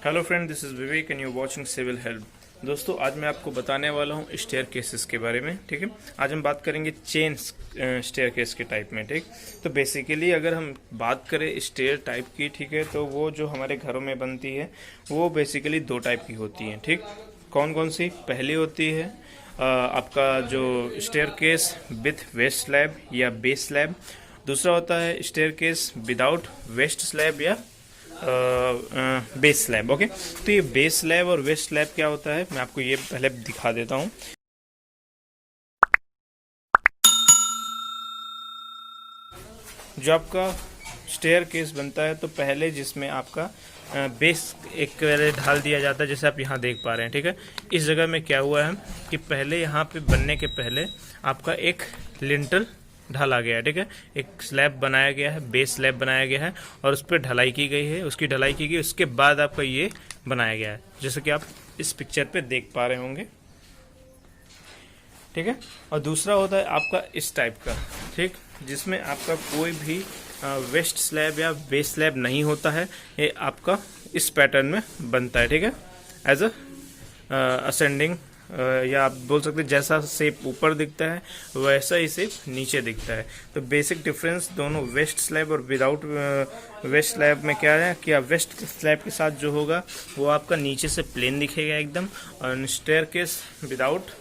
Hello friend, this is Vivek and you watching civil help. दोस्तों, आज मैं आपको बताने वाला हूँ स्टेयर केसेस के बारे में। ठीक है, आज हम बात करेंगे चेन स्टेयर केस के टाइप में। ठीक, तो बेसिकली अगर हम बात करें स्टेयर टाइप की, ठीक है, तो वो जो हमारे घरों में बनती है वो बेसिकली दो टाइप की होती हैं। ठीक, कौन कौन सी? पहली होती है आपका जो stair case with waist slab या बेस स्लैब। दूसरा होता है stair case without waist slab या बेस स्लैब। ओके, तो ये बेस स्लैब और वेस्ट स्लैब क्या होता है मैं आपको ये पहले दिखा देता हूँ। जो आपका स्टेयर केस बनता है तो पहले जिसमें आपका बेस एक ढाल दिया जाता है, जैसे आप यहाँ देख पा रहे हैं। ठीक है, इस जगह में क्या हुआ है कि पहले यहाँ पे बनने के पहले आपका एक लिंटल ढाला गया है। ठीक है, एक स्लैब बनाया गया है, बेस स्लैब बनाया गया है और उस पर ढलाई की गई है, उसकी ढलाई की गई। उसके बाद आपका ये बनाया गया है, जैसे कि आप इस पिक्चर पे देख पा रहे होंगे। ठीक है, और दूसरा होता है आपका इस टाइप का, ठीक, जिसमें आपका कोई भी वेस्ट स्लैब या बेस स्लैब नहीं होता है। ये आपका इस पैटर्न में बनता है। ठीक है, एज अ असेंडिंग, या आप बोल सकते हैं जैसा शेप ऊपर दिखता है वैसा ही शेप नीचे दिखता है। तो बेसिक डिफरेंस दोनों वेस्ट स्लैब और विदाउट वेस्ट स्लैब में क्या है कि वेस्ट स्लैब के साथ जो होगा वो आपका नीचे से प्लेन दिखेगा एकदम, और stair case without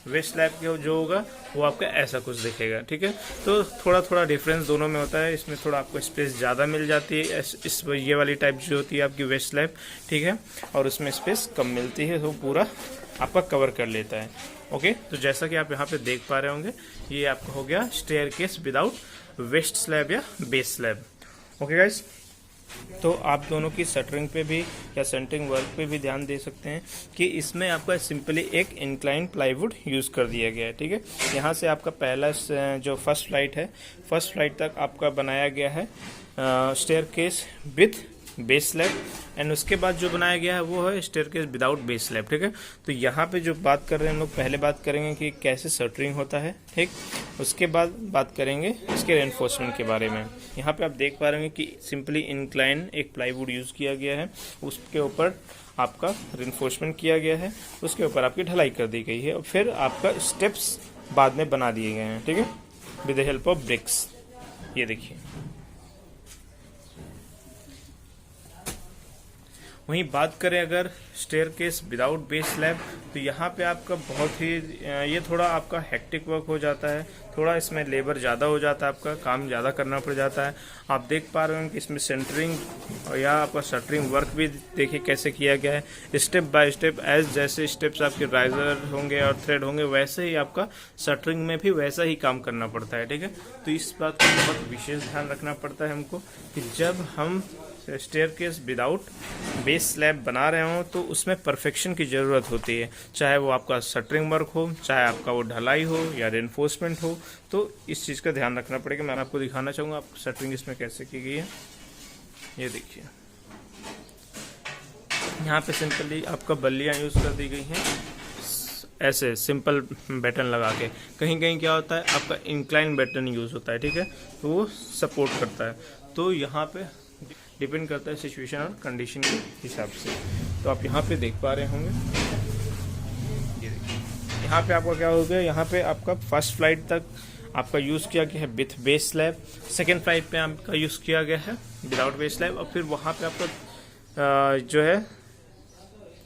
waist slab के जो होगा वो आपका ऐसा कुछ दिखेगा। ठीक है, तो थोड़ा थोड़ा डिफरेंस दोनों में होता है। इसमें थोड़ा आपको स्पेस ज़्यादा मिल जाती है, इस ये वाली टाइप जो होती है आपकी वेस्ट स्लैब। ठीक है, और उसमें स्पेस कम मिलती है, तो पूरा आपका कवर कर लेता है। ओके, तो जैसा कि आप यहाँ पे देख पा रहे होंगे, ये आपका हो गया stair case without waist slab या बेस स्लैब। ओके गाइस, तो आप दोनों की शटरिंग पे भी या सेंटरिंग वर्क पे भी ध्यान दे सकते हैं कि इसमें आपका सिंपली एक इंक्लाइन प्लाईवुड यूज़ कर दिया गया है। ठीक है, यहाँ से आपका पहला जो फर्स्ट फ्लाइट है, फर्स्ट फ्लाइट तक आपका बनाया गया है stair case with base slab, and उसके बाद जो बनाया गया है वो है stair case without base slab. ठीक है, तो यहाँ पे जो बात कर रहे हैं हम लोग, पहले बात करेंगे कि कैसे शटरिंग होता है। ठीक, उसके बाद बात करेंगे इसके रेनफोर्समेंट के बारे में। यहाँ पे आप देख पा रहे हैं कि सिंपली इंक्लाइन एक प्लाईवुड यूज़ किया गया है, उसके ऊपर आपका रेनफोर्समेंट किया गया है, उसके ऊपर आपकी ढलाई कर दी गई है, और फिर आपका स्टेप्स बाद में बना दिए गए हैं। ठीक है, with the help of bricks. ये देखिए, वहीं बात करें अगर stair case without base slab, तो यहाँ पे आपका बहुत ही ये थोड़ा आपका हेक्टिक वर्क हो जाता है, थोड़ा इसमें लेबर ज़्यादा हो जाता है, आपका काम ज़्यादा करना पड़ जाता है। आप देख पा रहे हो कि इसमें सेंटरिंग या आपका शटरिंग वर्क भी देखिए कैसे किया गया है, स्टेप बाय स्टेप। एज जैसे स्टेप्स आपके राइजर होंगे और थ्रेड होंगे, वैसे ही आपका शटरिंग में भी वैसा ही काम करना पड़ता है। ठीक है, तो इस बात का बहुत विशेष ध्यान रखना पड़ता है हमको कि जब हम stair case without base slab बना रहे हो तो उसमें परफेक्शन की ज़रूरत होती है, चाहे वो आपका शटरिंग वर्क हो, चाहे आपका वो ढलाई हो या रेनफोर्समेंट हो। तो इस चीज़ का ध्यान रखना पड़ेगा। मैं आपको दिखाना चाहूँगा आप शटरिंग इसमें कैसे की गई है। ये देखिए, यहाँ पे सिंपली आपका बल्लियाँ यूज़ कर दी गई हैं, ऐसे सिंपल बटन लगा के। कहीं कहीं क्या होता है आपका इंक्लाइन बटन यूज़ होता है। ठीक है, तो वो सपोर्ट करता है। तो यहाँ पे डिपेंड करता है सिचुएशन और कंडीशन के हिसाब से। तो आप यहाँ पे देख पा रहे होंगे, ये देखिए, यहाँ पे आपका क्या हो गया, यहाँ पे आपका फर्स्ट फ्लाइट तक आपका यूज़ किया गया है with base slab, second flight पे आपका यूज़ किया गया है विदाउट बेस स्लैब, और फिर वहाँ पे आपका जो है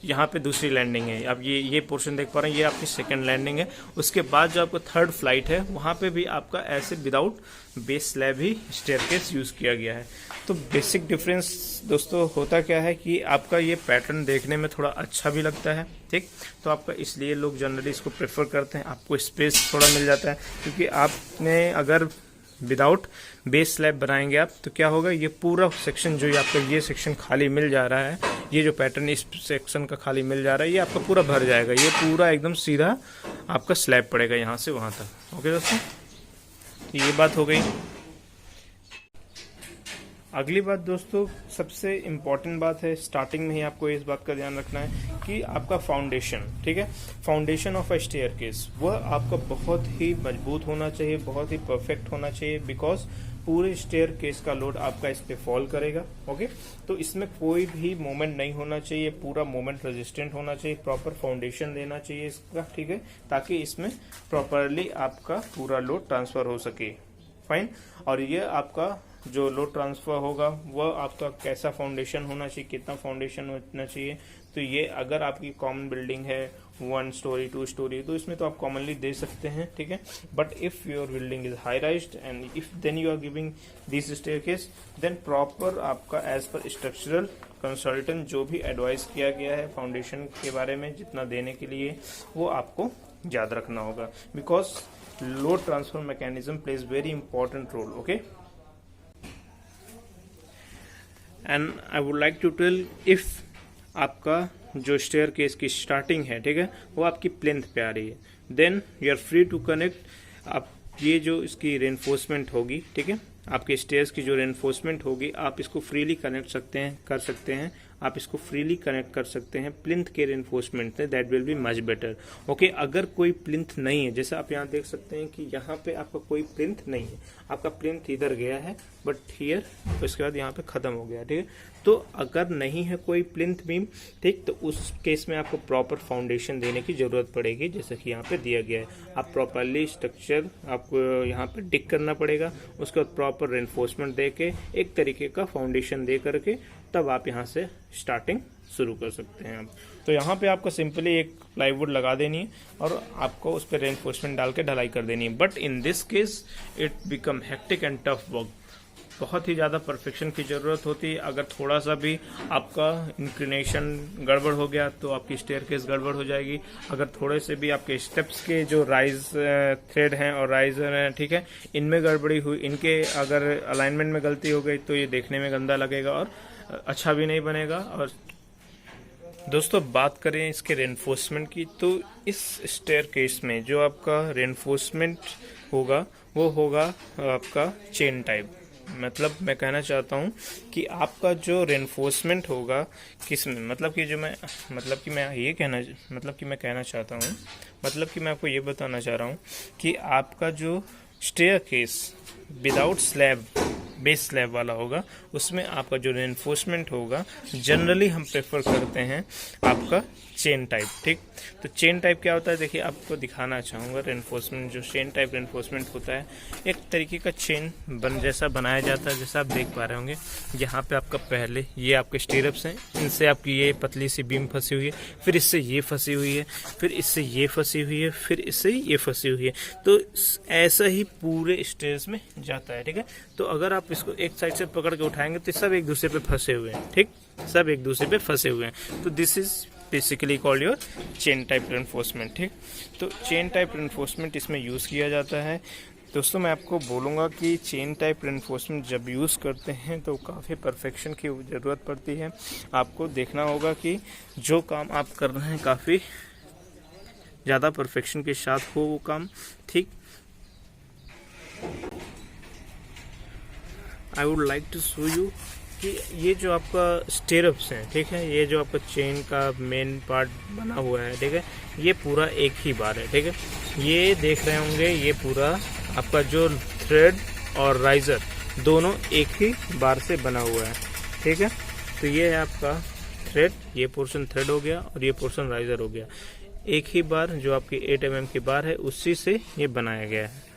यहाँ पे दूसरी लैंडिंग है। आप ये पोर्शन देख पा रहे हैं, ये आपकी सेकंड लैंडिंग है। उसके बाद जो आपका थर्ड फ्लाइट है वहाँ पे भी आपका ऐसे विदाउट बेस स्लैब ही स्टेयरकेस यूज़ किया गया है। तो बेसिक डिफरेंस दोस्तों होता क्या है कि आपका ये पैटर्न देखने में थोड़ा अच्छा भी लगता है। ठीक, तो आपका इसलिए लोग जनरली इसको प्रेफर करते हैं, आपको स्पेस थोड़ा मिल जाता है, क्योंकि आपने अगर विदाउट बेस स्लैब बनाएंगे आप तो क्या होगा, ये पूरा सेक्शन जो आपका ये सेक्शन खाली मिल जा रहा है, ये जो पैटर्न इस सेक्शन का खाली मिल जा रहा है, ये आपका पूरा भर जाएगा, ये पूरा एकदम सीधा आपका स्लैब पड़ेगा यहाँ से वहाँ तक। ओके दोस्तों, तो ये बात हो गई। अगली बात दोस्तों, सबसे इम्पॉर्टेंट बात है, स्टार्टिंग में ही आपको इस बात का ध्यान रखना है कि आपका फाउंडेशन, ठीक है, फाउंडेशन ऑफ अ स्टेयरकेस वह आपका बहुत ही मजबूत होना चाहिए, बहुत ही परफेक्ट होना चाहिए, बिकॉज पूरे स्टेयरकेस का लोड आपका इस पे फॉल करेगा। ओके, तो इसमें कोई भी मोमेंट नहीं होना चाहिए, पूरा मोमेंट रेजिस्टेंट होना चाहिए, प्रॉपर फाउंडेशन देना चाहिए इसका, ठीक है, ताकि इसमें प्रॉपरली आपका पूरा लोड ट्रांसफर हो सके। फाइन। और ये आपका जो लोड ट्रांसफर होगा वह आपका कैसा फाउंडेशन होना चाहिए, कितना फाउंडेशन होना चाहिए, तो ये अगर आपकी कॉमन बिल्डिंग है 1 स्टोरी 2 स्टोरी तो इसमें तो आप कॉमनली दे सकते हैं, ठीक है। But if your building is high rised and if then you are giving this staircase, then proper आपका एज पर स्ट्रक्चरल कंसल्टेंट जो भी एडवाइस किया गया है फाउंडेशन के बारे में जितना देने के लिए, वो आपको याद रखना होगा, because load transfer mechanism plays very important role. Okay, and I would like to tell, if आपका जो स्टेयरकेस की स्टार्टिंग है, ठीक है, वो आपकी प्लेंथ पे आ रही है, then you are free to connect. आप ये जो इसकी रेनफोर्समेंट होगी, ठीक है, आपके स्टेयर्स की जो रेनफोर्समेंट होगी, आप इसको फ्रीली कनेक्ट कर सकते हैं, आप इसको फ्रीली कनेक्ट कर सकते हैं प्लिंथ के रेनफोर्समेंट से, that will be much better. Okay, अगर कोई प्लिंथ नहीं है, जैसे आप यहाँ देख सकते हैं कि यहाँ पे आपका कोई प्लिंथ नहीं है, आपका प्लिंथ इधर गया है बट हियर, उसके बाद यहाँ पे खत्म हो गया, ठीक है। तो अगर नहीं है कोई प्लिंथ बीम, ठीक, तो उस केस में आपको प्रॉपर फाउंडेशन देने की जरूरत पड़ेगी, जैसे कि यहाँ पे दिया गया है। आप प्रॉपरली स्ट्रक्चर आपको यहाँ पे डिक करना पड़ेगा, उसके बाद प्रॉपर रेनफोर्समेंट दे के एक तरीके का फाउंडेशन दे करके तब आप यहाँ से स्टार्टिंग शुरू कर सकते हैं। तो यहाँ पे आपको सिंपली एक प्लाईवुड लगा देनी है और आपको उस पर रेनफोर्समेंट डाल के ढलाई कर देनी है। But in this case it become hectic and tough work, बहुत ही ज़्यादा परफेक्शन की ज़रूरत होती है। अगर थोड़ा सा भी आपका इंक्लिनेशन गड़बड़ हो गया तो आपकी स्टेयरकेस गड़बड़ हो जाएगी। अगर थोड़े से भी आपके स्टेप्स के जो राइज थ्रेड हैं और राइजर हैं, ठीक है, इनमें गड़बड़ी हुई, इनके अगर अलाइनमेंट में गलती हो गई तो ये देखने में गंदा लगेगा और अच्छा भी नहीं बनेगा। और दोस्तों बात करें इसके रेनफोर्समेंट की, तो इस स्टेयरकेस में जो आपका रेनफोर्समेंट होगा वो होगा आपका चेन टाइप। मतलब मैं कहना चाहता हूँ कि आपका जो रेनफोर्समेंट होगा किसमें, मतलब कि मैं कहना चाहता हूँ, मतलब कि मैं आपको ये बताना चाह रहा हूँ कि आपका जो staircase without slab, base slab वाला होगा, उसमें आपका जो रेनफोर्समेंट होगा जनरली हम प्रेफर करते हैं आपका चेन टाइप, ठीक। तो चेन टाइप क्या होता है, देखिए आपको दिखाना चाहूँगा। रेनफोर्समेंट जो चेन टाइप रेनफोर्समेंट होता है, एक तरीके का चेन जैसा बनाया जाता है, जैसा आप देख पा रहे होंगे। यहाँ पे आपका पहले ये आपके स्टीरअप्स हैं, इनसे आपकी ये पतली सी बीम फंसी हुई है, फिर इससे ये फंसी हुई है, फिर इससे ये फंसी हुई है, फिर इससे ये फंसी हुई है। तो ऐसा ही पूरे स्टेयर्स में जाता है, ठीक है। तो अगर आप इसको एक साइड से पकड़ के उठाएंगे तो सब एक दूसरे पे फंसे हुए हैं, ठीक, सब एक दूसरे पे फंसे हुए हैं। तो this is basically called your chain type reinforcement, ठीक। तो चेन टाइप रेनफोर्समेंट इसमें यूज़ किया जाता है। दोस्तों मैं आपको बोलूँगा कि चेन टाइप रेनफोर्समेंट जब यूज़ करते हैं तो काफ़ी परफेक्शन की ज़रूरत पड़ती है। आपको देखना होगा कि जो काम आप कर रहे हैं काफ़ी ज़्यादा परफेक्शन के साथ हो वो काम, ठीक। I would like to show you कि ये जो आपका स्टेयरअप्स हैं, ठीक है, ये जो आपका चेन का मेन पार्ट बना हुआ है, ठीक है, ये पूरा एक ही बार है, ठीक है। ये देख रहे होंगे, ये पूरा आपका जो थ्रेड और राइजर दोनों एक ही बार से बना हुआ है, ठीक है। तो ये है आपका थ्रेड, ये पोर्शन थ्रेड हो गया और ये पोर्शन राइजर हो गया। एक ही बार जो आपकी 8 mm की बार है उसी से ये बनाया गया है।